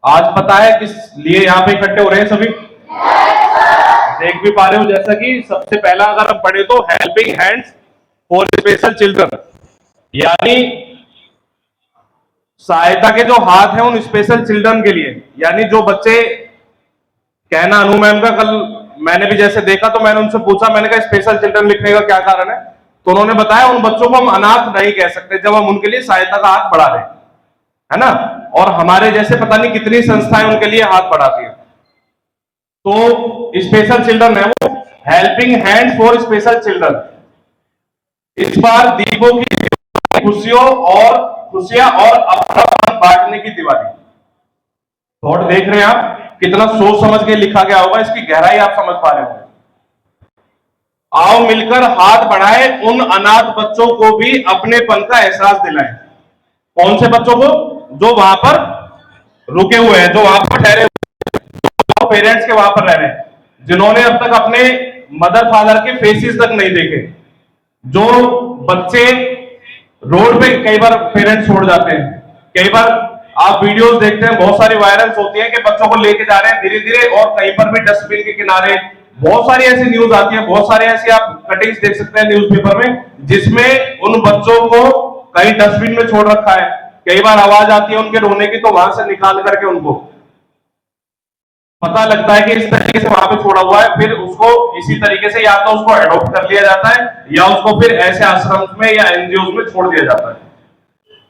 आज पता है किस लिए यहाँ पे इकट्ठे हो रहे हैं सभी? देख भी पा रहे हो जैसा कि सबसे पहला अगर हम पढ़े तो helping hands for special children, यानी सहायता के जो हाथ हैं उन स्पेशल चिल्ड्रन के लिए। यानी जो बच्चे, कहना अनु मैम का, कल मैंने भी जैसे देखा तो मैंने उनसे पूछा, मैंने कहा स्पेशल चिल्ड्रन लिखने का क्या कारण है, तो उन्होंने बताया उन बच्चों को हम अनाथ नहीं कह सकते जब हम उनके लिए सहायता का हाथ बढ़ा रहे हैं, है ना। और हमारे जैसे पता नहीं कितनी संस्थाएं उनके लिए हाथ बढ़ाती हैं। तो स्पेशल चिल्ड्रन है वो, helping hands for special children. इस बार दीपों की खुशियां और अपनापन बांटने की दिवाली। थोड़ा देख रहे हैं आप, कितना सोच समझ के लिखा गया होगा, इसकी गहराई आप समझ पा रहे होंगे। आओ मिलकर हाथ बढ़ाए उन अनाथ बच्चों को भी अपनेपन का एहसास दिलाएं। कौन से बच्चों को? जो वहां पर रुके हुए हैं, जो वहां पर ठहरे हुए, पेरेंट्स के वहां पर रह रहे हैं, जिन्होंने अब तक अपने मदर फादर के फेसेस तक नहीं देखे। जो बच्चे रोड पे कई बार पेरेंट्स छोड़ जाते हैं, कई बार आप वीडियोस देखते हैं बहुत सारी वायरल्स होती हैं कि बच्चों को लेके जा रहे हैं धीरे धीरे, और कहीं पर भी डस्टबिन के किनारे बहुत सारी ऐसी न्यूज आती है, बहुत सारे ऐसी आप कटिंग्स देख सकते हैं न्यूज़पेपर में, जिसमें उन बच्चों को कहीं डस्टबिन में छोड़ रखा है। कई बार आवाज आती है उनके रोने की, तो वहां से निकाल करके उनको पता लगता है कि इस तरीके से वहां पे छोड़ा हुआ है, फिर उसको इसी तरीके से या तो उसको अडॉप्ट कर लिया जाता है या उसको फिर ऐसे आश्रम में या एनजीओ में छोड़ दिया जाता है।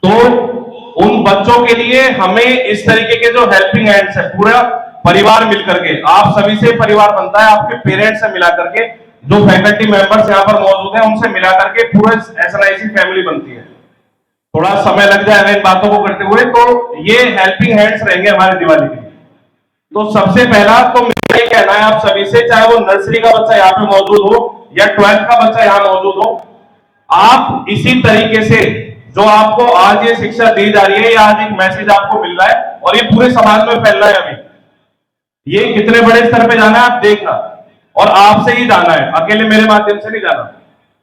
तो उन बच्चों के लिए हमें इस तरीके के जो हेल्पिंग हैंड्स है, पूरा परिवार मिलकर के, आप सभी से परिवार बनता है, आपके पेरेंट्स से मिला करके, जो फैकल्टी मेंबर्स यहाँ पर मौजूद हैं उनसे मिला करके पूरा एसएनआईसी फैमिली बनती है। थोड़ा समय लग जाएगा इन बातों को करते हुए, तो ये हेल्पिंग हैंड्स रहेंगे हमारे दिवाली के। तो सबसे पहला तो मेरा ये कहना है आप सभी से, चाहे वो नर्सरी का बच्चा यहाँ पे मौजूद हो या 12th का बच्चा यहाँ मौजूद हो, आप इसी तरीके से जो आपको आज ये शिक्षा दी जा रही है या आज एक मैसेज आपको मिल रहा है और ये पूरे समाज में फैल रहा है, अभी ये कितने बड़े स्तर पे जाना है आप देखना, और आपसे ही जाना है, अकेले मेरे माध्यम से नहीं जाना।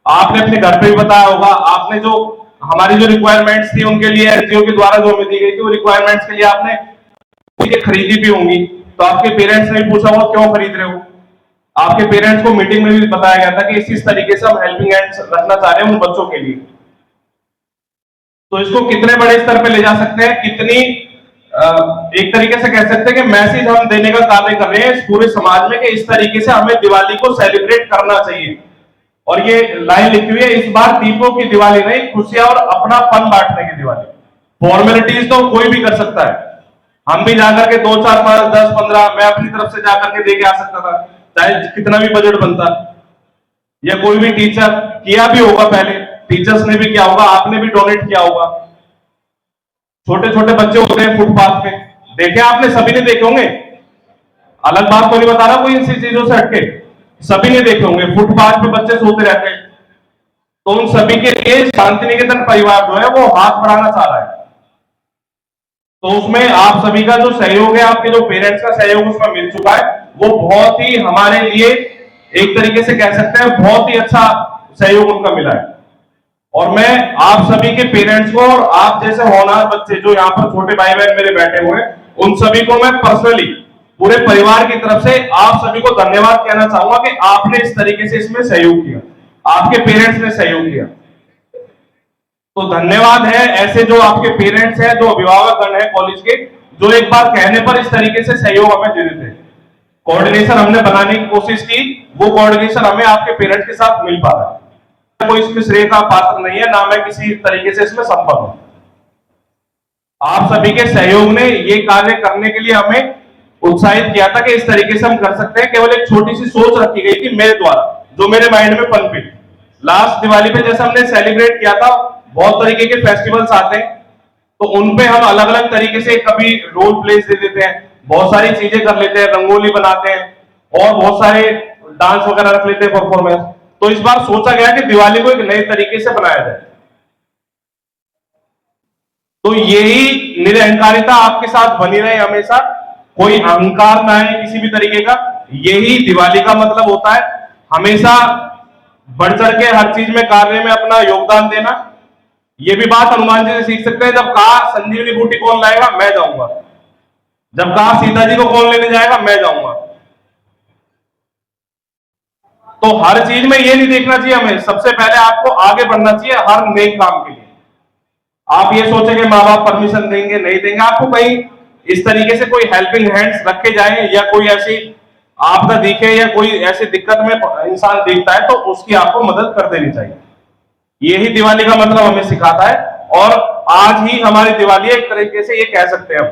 आपने अपने घर पे भी बताया होगा, आपने जो हमारी जो रिक्वायरमेंट्स थी उनके लिए एनजीओ के द्वारा जो हमें दी गई थी, वो रिक्वायरमेंट्स के लिए आपने खरीदी भी होंगी, तो आपके पेरेंट्स ने भी पूछा होगा क्यों खरीद रहे हो। आपके पेरेंट्स को मीटिंग में भी बताया गया था कि इस तरीके से हम हेल्पिंग हैंड्स रखना चाह रहे हैं उन बच्चों के लिए। तो इसको कितने बड़े स्तर पे ले जा सकते हैं, कितनी एक तरीके से कह सकते हैं कि मैसेज हम देने का कार्य कर रहे हैं इस पूरे समाज में कि इस तरीके से हमें दिवाली को सेलिब्रेट करना चाहिए। और ये लाइन लिखी हुई है, इस बार दीपों की दिवाली नहीं, खुशियां और अपनापन बांटने की दिवाली। फॉर्मेलिटीज तो कोई भी कर सकता है, हम भी जाकर के 2 4 5 10 15 मैं अपनी तरफ से जाकर के दे के आ सकता था, चाहे कितना भी बजट बनता, या कोई भी टीचर किया भी होगा, पहले टीचर्स ने भी किया होगा, आपने भी डोनेट किया होगा। छोटे छोटे बच्चे होते हैं फुटपाथ पे, देखे आपने, सभी ने देखे होंगे, अलग बात तो नहीं बता रहा कोई इन चीजों से हटके, सभी ने देखे होंगे फुटपाथ पे बच्चे सोते रहते हैं। तो उन सभी के लिए शांति निकेतन परिवार जो है वो हाथ बढ़ाना चाह रहा है। तो उसमें आप सभी का जो सहयोग है, आपके जो पेरेंट्स का सहयोग उसमें मिल चुका है, वो बहुत ही हमारे लिए एक तरीके से कह सकते हैं बहुत ही अच्छा सहयोग उनका मिला है। और मैं आप सभी के पेरेंट्स को और आप जैसे होनहार बच्चे जो यहाँ पर छोटे भाई बहन मेरे बैठे हुए हैं, उन सभी को मैं पर्सनली पूरे परिवार की तरफ से आप सभी को धन्यवाद कहना चाहूंगा कि आपने इस तरीके से इसमें सहयोग किया, आपके पेरेंट्स ने सहयोग किया। तो धन्यवाद है ऐसे जो आपके पेरेंट्स हैं, जो अभिभावक गण है कॉलेज के, जो एक बार कहने पर इस तरीके से सहयोग हमें दे देते हैं। कोऑर्डिनेशन हमने बनाने की कोशिश की, वो कोऑर्डिनेशन हमें आपके पेरेंट्स के साथ मिल पा रहा है। कोई इसमें श्रेय का पात्र नहीं है, ना मैं किसी तरीके से इसमें संपन्न हूं। आप सभी के सहयोग ने ये कार्य करने के लिए हमें उत्साहित किया था कि इस तरीके से हम कर सकते हैं। केवल एक छोटी सी सोच रखी गई थी मेरे द्वारा, जो मेरे माइंड में पनपी। लास्ट दिवाली पे जैसे हमने सेलिब्रेट किया था, बहुत तरीके के फेस्टिवल्स आते हैं, तो उनपे हम अलग अलग तरीके से कभी रोल प्लेस दे देते हैं, बहुत सारी चीजें कर लेते हैं, रंगोली बनाते हैं और बहुत सारे डांस वगैरह रख लेते हैं, परफॉर्मेंस। तो इस बार सोचा गया कि दिवाली को एक नए तरीके से बनाया जाए। तो यही निरहंकारिता आपके साथ बनी रहे हमेशा, कोई अहंकार ना है किसी भी तरीके का, यही दिवाली का मतलब होता है। हमेशा बढ़ चढ़ के हर चीज में, कार्य में अपना योगदान देना। ये भी बात हनुमान जी से सीख सकते हैं, जब कहा संजीवनी बूटी कौन लाएगा, मैं जाऊंगा। जब कहा सीता जी को कौन लेने जाएगा, मैं जाऊंगा। तो हर चीज में ये नहीं देखना चाहिए हमें, सबसे पहले आपको आगे बढ़ना चाहिए हर नेक काम के लिए। आप ये सोचेंगे माँ बाप परमिशन देंगे नहीं देंगे, आपको कहीं इस तरीके से कोई हेल्पिंग हैंड्स रखे जाए या कोई ऐसी आपदा दिखे या कोई ऐसी दिक्कत में इंसान देखता है तो उसकी आपको मदद कर देनी चाहिए। यही दिवाली का मतलब हमें सिखाता है। और आज ही हमारी दिवाली एक तरीके से ये कह सकते हैं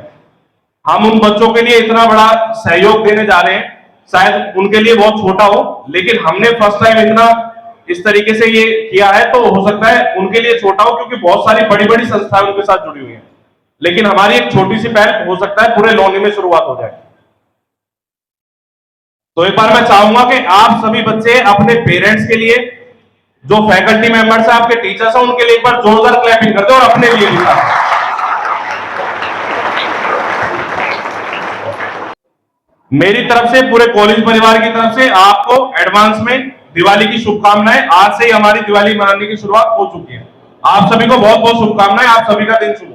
हम उन बच्चों के लिए इतना बड़ा सहयोग देने जा रहे हैं, शायद उनके लिए बहुत छोटा हो, लेकिन हमने फर्स्ट टाइम इतना इस तरीके से ये किया है, तो हो सकता है उनके लिए छोटा हो क्योंकि बहुत सारी बड़ी बड़ी संस्थाएं उनके साथ जुड़ी हुई हैं, लेकिन हमारी एक छोटी सी पहल हो सकता है पूरे लोनी में शुरुआत हो जाए। तो एक बार मैं चाहूंगा कि आप सभी बच्चे अपने पेरेंट्स के लिए, जो फैकल्टी मेंबर्स हैं, आपके टीचर्स हैं, उनके लिए एक बार जोरदार क्लैपिंग कर दो और अपने लिए भी। मेरी तरफ से, पूरे कॉलेज परिवार की तरफ से आपको एडवांस में दिवाली की शुभकामनाएं। आज से ही हमारी दिवाली मनाने की शुरुआत हो चुकी है। आप सभी को बहुत बहुत शुभकामनाएं। आप सभी का दिन शुभ हो।